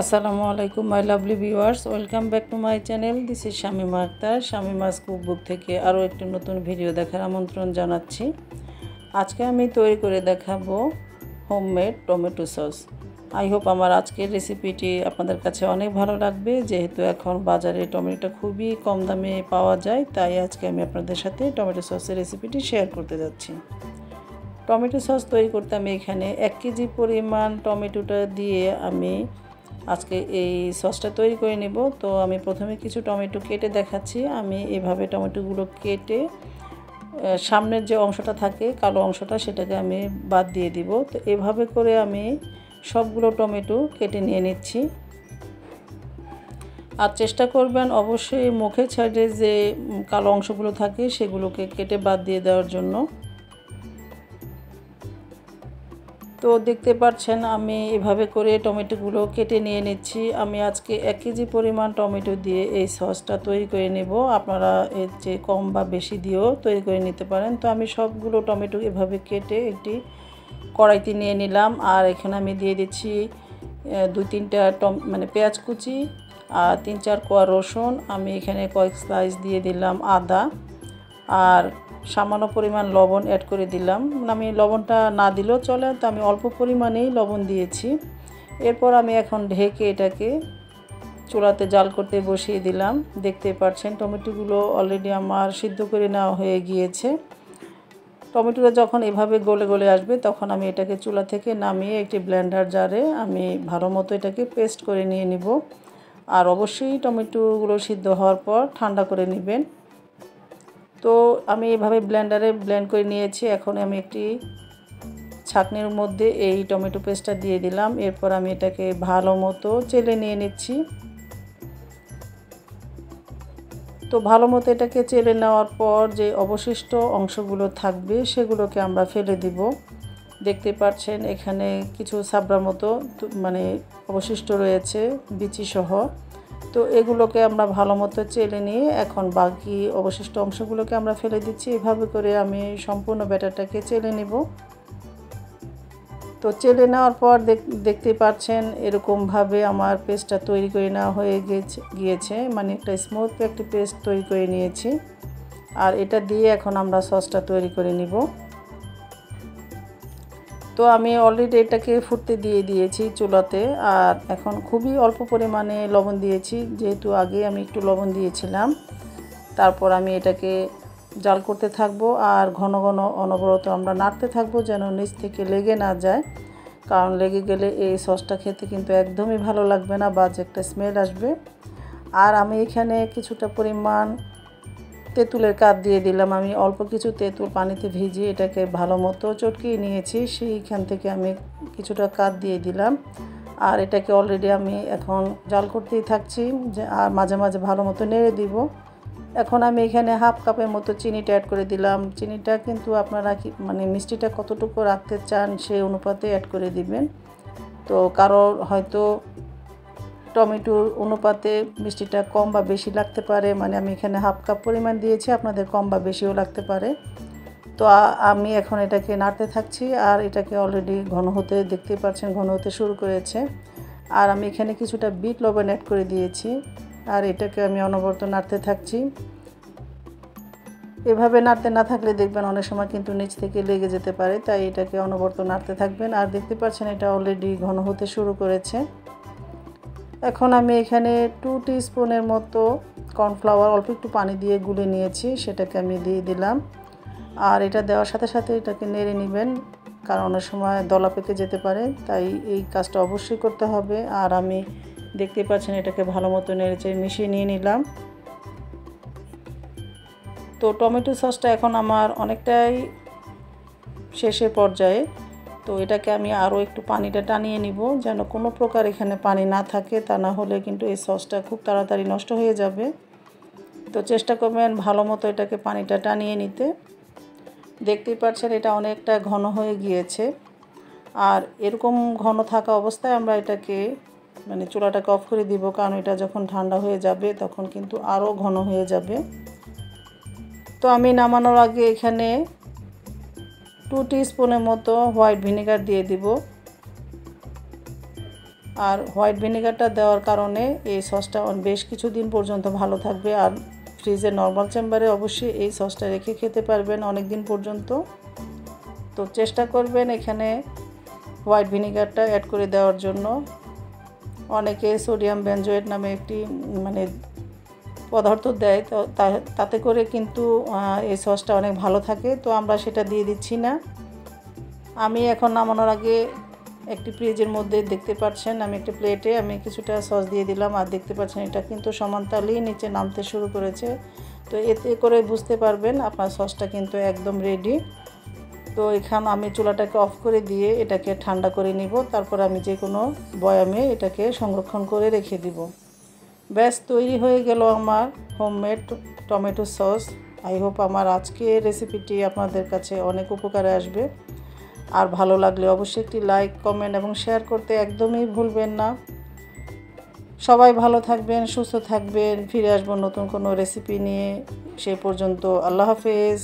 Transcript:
আসসালামু আলাইকুম my lovely viewers, welcome back to my channel. This is Shamima Akhtar. Shamima's cookbook থেকে আরও একটি নতুন ভিডিও দেখার আমন্ত্রণ জানাচ্ছি। আজকে আমি তৈরি করে দেখাবো homemade tomato sauce. I hope আমার আজকের রেসিপিটি আপনাদের কাছে অনেক ভালো লাগবে। যেহেতু এখন বাজারে টমেটোটা খুবই কম দামে পাওয়া যায়, তাই আজকে আমি আপনাদের সাথে টমেটো সসের রেসিপিটি শেয়ার করতে যাচ্ছি। টমেটো সস তৈরি করতে আমি এখানে 1 কেজি পরিমাণ টমেটোটা দিয়ে আমি আজকে এই সসটা তৈরি করে নেব। তো আমি প্রথমে কিছু টমেটো কেটে দেখাচ্ছি। আমি এভাবে টমেটোগুলো কেটে সামনের যে অংশটা থাকে কালো অংশটা সেটাকে আমি বাদ দিয়ে দিব। তো এভাবে করে আমি সবগুলো টমেটো কেটে নিয়ে নিচ্ছি। আর চেষ্টা করবেন অবশ্যই মুখের সাইডে যে কালো অংশগুলো থাকে সেগুলোকে কেটে বাদ দিয়ে দেওয়ার জন্য। তো দেখতে পাচ্ছেন আমি এভাবে করে টমেটোগুলো কেটে নিয়ে নিচ্ছি। আমি আজকে 1 কেজি পরিমাণ টমেটো দিয়ে এই সসটা তৈরি করে নেব। আপনারা এর চেয়ে কম বা বেশি দিয়েও তৈরি করে নিতে পারেন। তো আমি সবগুলো টমেটো এভাবে কেটে একটি কড়াইতে নিয়ে নিলাম। আর এখানে আমি দিয়ে দিচ্ছি 2-3টা পেঁয়াজ কুচি আর 3-4 কোয়া রসুন। আমি এখানে কয়েক স্লাইস দিয়ে দিলাম আদা আর সামান্য পরিমাণ লবণ অ্যাড করে দিলাম। আমি লবণটা না দিলেও চলে, তো আমি অল্প পরিমাণেই লবণ দিয়েছি। এরপর আমি এখন ঢেকে এটাকে চুলাতে জাল করতে বসিয়ে দিলাম। দেখতে পাচ্ছেন টমেটোগুলো অলরেডি আমার সিদ্ধ করে নেওয়া হয়ে গিয়েছে। টমেটোটা যখন এভাবে গলে গলে আসবে তখন আমি এটাকে চুলা থেকে নামিয়ে একটি ব্লেন্ডার জারে আমি ভালো মতো এটাকে পেস্ট করে নিয়ে নিব। আর অবশ্যই টমেটোগুলো সিদ্ধ হওয়ার পর ঠান্ডা করে নেবেন। তো আমি এভাবে ব্লেন্ডারে ব্লেন্ড করে নিয়েছি। এখন আমি একটি ছাঁকনির মধ্যে এই টমেটো পেস্টটা দিয়ে দিলাম। এরপর আমি এটাকে ভালো মতো চেলে নিয়ে নিচ্ছি। তো ভালো মতো এটাকে চেলে নেওয়ার পর যে অবশিষ্ট অংশগুলো থাকবে সেগুলোকে আমরা ফেলে দিব। দেখতে পাচ্ছেন এখানে কিছু সাবড়ার মতো অবশিষ্ট রয়েছে বিচি সহ। তো এগুলোকে আমরা ভালো মতো চেলে নিয়ে এখন বাকি অবশিষ্ট অংশগুলোকে আমরা ফেলে দিচ্ছি। এভাবে করে আমি সম্পূর্ণ ব্যাটারটাকে চেলে নেব। তো চেলে নেওয়ার পর দেখতে পাচ্ছেন এরকমভাবে আমার পেস্টটা তৈরি করে নেওয়া হয়ে গিয়েছে। একটা স্মুথ একটি পেস্ট তৈরি করে নিয়েছি। আর এটা দিয়ে এখন আমরা সসটা তৈরি করে নিব। তো আমি অলরেডি এটাকে ফুটতে দিয়ে দিয়েছি চুলাতে। আর এখন খুবই অল্প পরিমাণে লবণ দিয়েছি, যেহেতু আগে আমি একটু লবণ দিয়েছিলাম। তারপর আমি এটাকে জাল করতে থাকবো আর ঘন ঘন অনবরত আমরা নাড়তে থাকবো যেন নিচ থেকে লেগে না যায়। কারণ লেগে গেলে এই সসটা খেতে কিন্তু একদমই ভালো লাগবে না, বাজে একটা স্মেল আসবে। আর আমি এখানে কিছুটা পরিমাণ তেঁতুলের কাপ দিয়ে দিলাম। আমি অল্প কিছু তেঁতুল পানিতে ভিজিয়ে এটাকে ভালো মতো চটকিয়ে নিয়েছি, সেইখান থেকে আমি কিছুটা কাপ দিয়ে দিলাম। আর এটাকে অলরেডি আমি এখন জাল করতেই থাকছি আর মাঝে মাঝে ভালো মতো নেড়ে দিব। এখন আমি এখানে হাফ কাপের মতো চিনিটা অ্যাড করে দিলাম। চিনিটা কিন্তু আপনারা মিষ্টিটা কতটুকু রাখতে চান সেই অনুপাতে অ্যাড করে দিবেন। তো কারোর হয়তো টমেটোর অনুপাতে মিষ্টিটা কম বা বেশি লাগতে পারে। আমি এখানে হাফ কাপ পরিমাণ দিয়েছি, আপনাদের কম বা বেশিও লাগতে পারে। তো আমি এখন এটাকে নাড়তে থাকছি আর এটাকে অলরেডি ঘন হতে দেখতে পাচ্ছেন ঘন হতে শুরু করেছে। আর আমি এখানে কিছুটা বিট লবণ অ্যাড করে দিয়েছি। আর এটাকে আমি অনবরত নাড়তে থাকছি। এভাবে নাড়তে না থাকলে দেখবেন অনেক সময় কিন্তু নিচ থেকে লেগে যেতে পারে, তাই এটাকে অনবরত নাড়তে থাকবেন। আর দেখতে পাচ্ছেন এটা অলরেডি ঘন হতে শুরু করেছে। এখন আমি এখানে 2 টিস্পুনের মতো কর্নফ্লাওয়ার অল্প একটু পানি দিয়ে গুলে নিয়েছি, সেটাকে আমি দিয়ে দিলাম। আর এটা দেওয়ার সাথে সাথে এটাকে নেড়ে নেবেন, কারণ অনেক সময় দলা পেকে যেতে পারে, তাই এই কাজটা অবশ্যই করতে হবে। আর আমি দেখতে পাচ্ছেন এটাকে ভালো মতো নেড়েচেড়ে মিশিয়ে নিয়ে নিলাম। তো টমেটো সসটা এখন আমার অনেকটাই শেষের পর্যায়ে। তো এটাকে আমি আরও একটু পানিটা টানিয়ে নিব, যেন কোনো প্রকার এখানে পানি না থাকে, তা না হলে কিন্তু এই সসটা খুব তাড়াতাড়ি নষ্ট হয়ে যাবে। তো চেষ্টা করবেন ভালো মতো এটাকে পানিটা টানিয়ে নিতে। দেখতেই পাচ্ছেন এটা অনেকটা ঘন হয়ে গিয়েছে। আর এরকম ঘন থাকা অবস্থায় আমরা এটাকে চুলাটাকে অফ করে দিব, কারণ এটা যখন ঠান্ডা হয়ে যাবে তখন কিন্তু আরও ঘন হয়ে যাবে। তো আমি নামানোর আগে এখানে 2 টিস্পুনের মতো হোয়াইট ভিনেগার দিয়ে দিব। আর হোয়াইট ভিনেগারটা দেওয়ার কারণে এই সসটা বেশ কিছুদিন পর্যন্ত ভালো থাকবে। আর ফ্রিজে নর্মাল চেম্বারে অবশ্যই এই সসটা রেখে খেতে পারবেন অনেক দিন পর্যন্ত। তো চেষ্টা করবেন এখানে হোয়াইট ভিনেগারটা অ্যাড করে দেওয়ার জন্য। অনেকে সোডিয়াম বেনজোয়েট নামে একটি পদার্থ দেয়, তো তাতে করে কিন্তু এই সসটা অনেক ভালো থাকে। তো আমরা সেটা দিয়ে দিচ্ছি না। আমি এখন নামানোর আগে একটি ফ্রিজের মধ্যে দেখতে পাচ্ছেন আমি একটা প্লেটে আমি কিছুটা সস দিয়ে দিলাম। আর দেখতে পাচ্ছেন এটা কিন্তু সমান তালেই নিচে নামতে শুরু করেছে। তো এতে করে বুঝতে পারবেন আপনার সসটা কিন্তু একদম রেডি। তো এখানে আমি চুলাটাকে অফ করে দিয়ে এটাকে ঠান্ডা করে নিব। তারপর আমি যে কোনো বয়ামে এটাকে সংরক্ষণ করে রেখে দিব। ব্যাস তৈরি হয়ে গেল আমার homemade tomato sauce. I hope আমার আজকের রেসিপিটি আপনাদের কাছে অনেক উপকারে আসবে। আর ভালো লাগলে অবশ্যই একটি লাইক, কমেন্ট এবং শেয়ার করতে একদমই ভুলবেন না। সবাই ভালো থাকবেন, সুস্থ থাকবেন। ফিরে আসবো নতুন কোনো রেসিপি নিয়ে। সেই পর্যন্ত আল্লাহ হাফেজ।